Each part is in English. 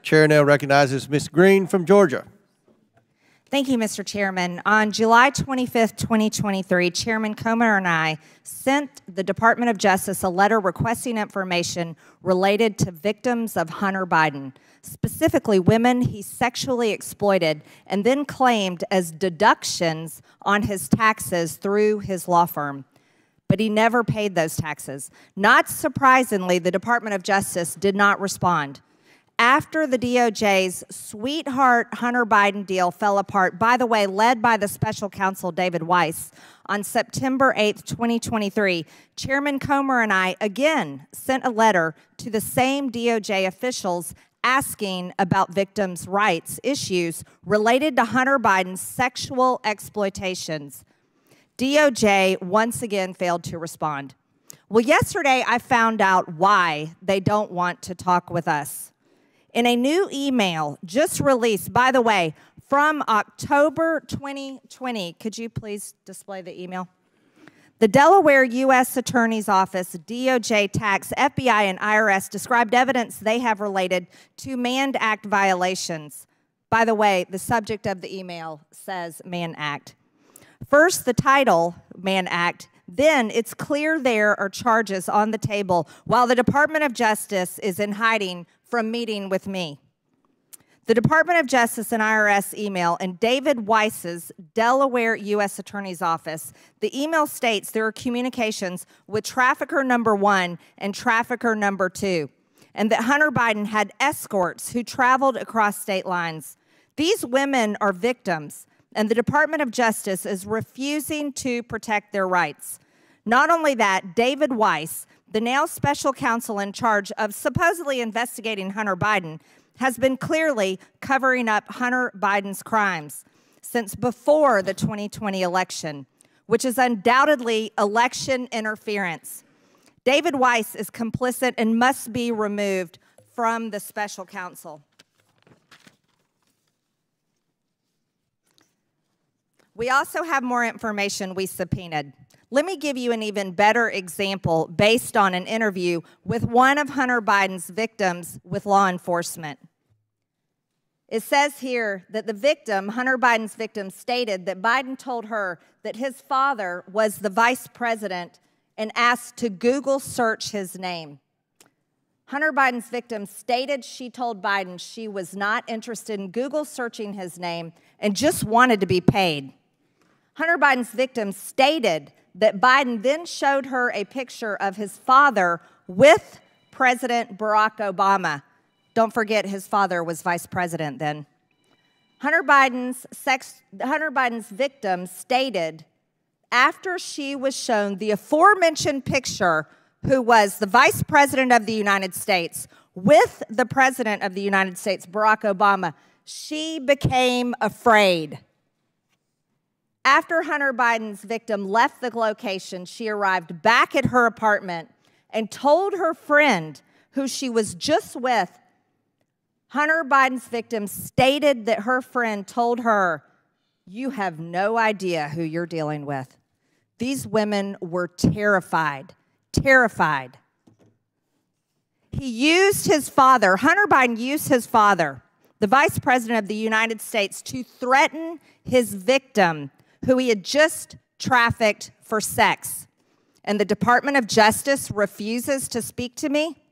Chair now recognizes Ms. Greene from Georgia. Thank you, Mr. Chairman. On July 25th, 2023, Chairman Comer and I sent the Department of Justice a letter requesting information related to victims of Hunter Biden, specifically women he sexually exploited and then claimed as deductions on his taxes through his law firm. But he never paid those taxes. Not surprisingly, the Department of Justice did not respond. After the DOJ's sweetheart Hunter Biden deal fell apart, by the way, led by the special counsel David Weiss, on September 8th, 2023, Chairman Comer and I again sent a letter to the same DOJ officials asking about victims' rights issues related to Hunter Biden's sexual exploitations. DOJ once again failed to respond. Well, yesterday I found out why they don't want to talk with us. In a new email just released, by the way, from October 2020, could you please display the email? The Delaware U.S. Attorney's Office, DOJ, Tax, FBI, and IRS described evidence they have related to Mann Act violations. By the way, the subject of the email says Mann Act. First, the title, Mann Act. Then, it's clear there are charges on the table while the Department of Justice is in hiding from meeting with me. The Department of Justice and IRS email and David Weiss's Delaware U.S. Attorney's Office, the email states there are communications with trafficker number 1 and trafficker number 2, and that Hunter Biden had escorts who traveled across state lines. These women are victims, and the Department of Justice is refusing to protect their rights. Not only that, David Weiss, the now special counsel in charge of supposedly investigating Hunter Biden, has been clearly covering up Hunter Biden's crimes since before the 2020 election, which is undoubtedly election interference. David Weiss is complicit and must be removed from the special counsel. We also have more information we subpoenaed. Let me give you an even better example based on an interview with one of Hunter Biden's victims with law enforcement. It says here that the victim, Hunter Biden's victim, stated that Biden told her that his father was the vice president and asked to Google search his name. Hunter Biden's victim stated she told Biden she was not interested in Google searching his name and just wanted to be paid. Hunter Biden's victim stated that Biden then showed her a picture of his father with President Barack Obama. Don't forget his father was vice president then. Hunter Biden's victim stated after she was shown the aforementioned picture who was the vice president of the United States with the president of the United States, Barack Obama, she became afraid. After Hunter Biden's victim left the location, she arrived back at her apartment and told her friend, who she was just with, Hunter Biden's victim stated that her friend told her, "You have no idea who you're dealing with." These women were terrified, terrified. He used his father, Hunter Biden used his father, the vice president of the United States, to threaten his victim, who he had just trafficked for sex. And the Department of Justice refuses to speak to me?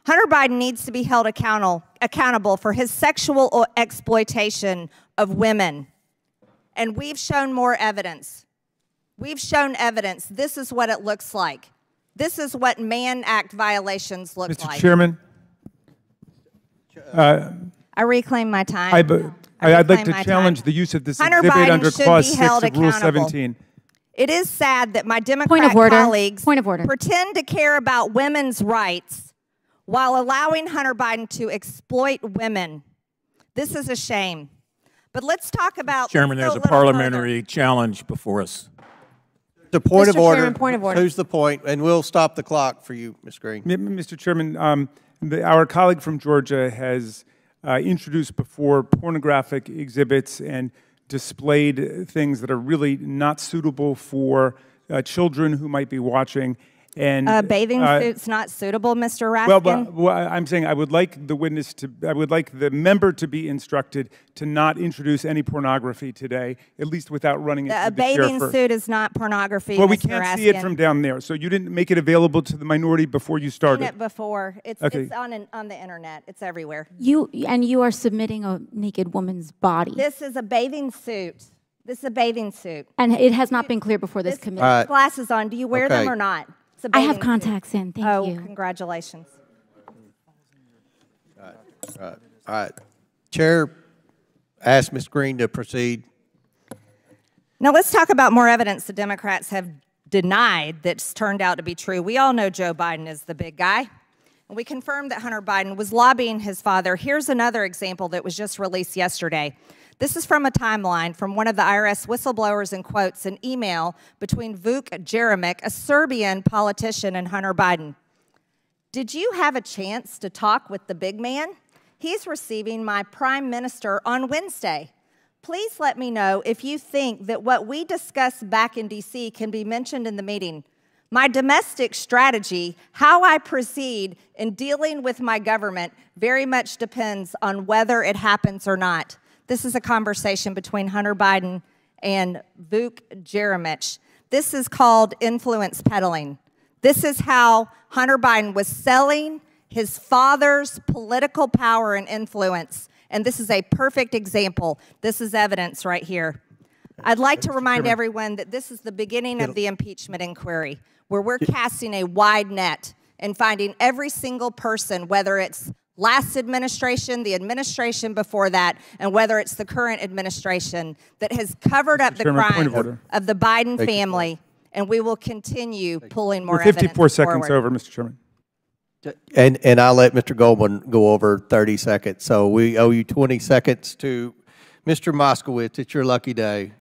Hunter Biden needs to be held accountable for his sexual exploitation of women. And we've shown more evidence. We've shown evidence. This is what it looks like. This is what Mann Act violations look like. Mr. Chairman? I reclaim my time. I'd like to challenge the use of this exhibit under Clause 6 of Rule 17. It is sad that my Democrat colleagues pretend to care about women's rights while allowing Hunter Biden to exploit women. This is a shame. But let's talk about— Chairman, there's a parliamentary challenge before us. The point of order. Who's the point? And we'll stop the clock for you, Ms. Greene. Mr. Chairman, our colleague from Georgia has introduced before pornographic exhibits and displayed things that are really not suitable for children who might be watching. And bathing suit's not suitable, Mr. Raskin? Well, I'm saying I would like I would like the member to be instructed to not introduce any pornography today, at least without running it through the chair bathing first. suit is not pornography, Well, we Mr. can't Raskin. see it from down there, so you didn't make it available to the minority before you started. I've seen it before. It's on the internet. It's everywhere. You are submitting a naked woman's body. This is a bathing suit. This is a bathing suit. And it has not been clear before this committee. right. Glasses on. Do you wear them or not? It's a I have bathing contacts in. Thank you. Oh, congratulations. All right. Chair asked Ms. Greene to proceed. Now let's talk about more evidence the Democrats have denied that's turned out to be true. We all know Joe Biden is the big guy. And we confirmed that Hunter Biden was lobbying his father. Here's another example that was just released yesterday. This is from a timeline from one of the IRS whistleblowers and quotes an email between Vuk Jeremic, a Serbian politician, and Hunter Biden. Did you have a chance to talk with the big man? He's receiving my prime minister on Wednesday. Please let me know if you think that what we discussed back in D.C. can be mentioned in the meeting. My domestic strategy, how I proceed in dealing with my government, very much depends on whether it happens or not. This is a conversation between Hunter Biden and Vuk Jeremic. This is called influence peddling. This is how Hunter Biden was selling his father's political power and influence. And this is a perfect example. This is evidence right here. I'd like to remind everyone that this is the beginning of the impeachment inquiry, where we're casting a wide net and finding every single person, whether it's last administration, the administration before that, and whether it's the current administration, that has covered up the crime of the Biden family, and we will continue pulling more evidence forward. We're 54 seconds over, Mr. Chairman. And I'll let Mr. Goldman go over 30 seconds. So we owe you 20 seconds to Mr. Moskowitz. It's your lucky day.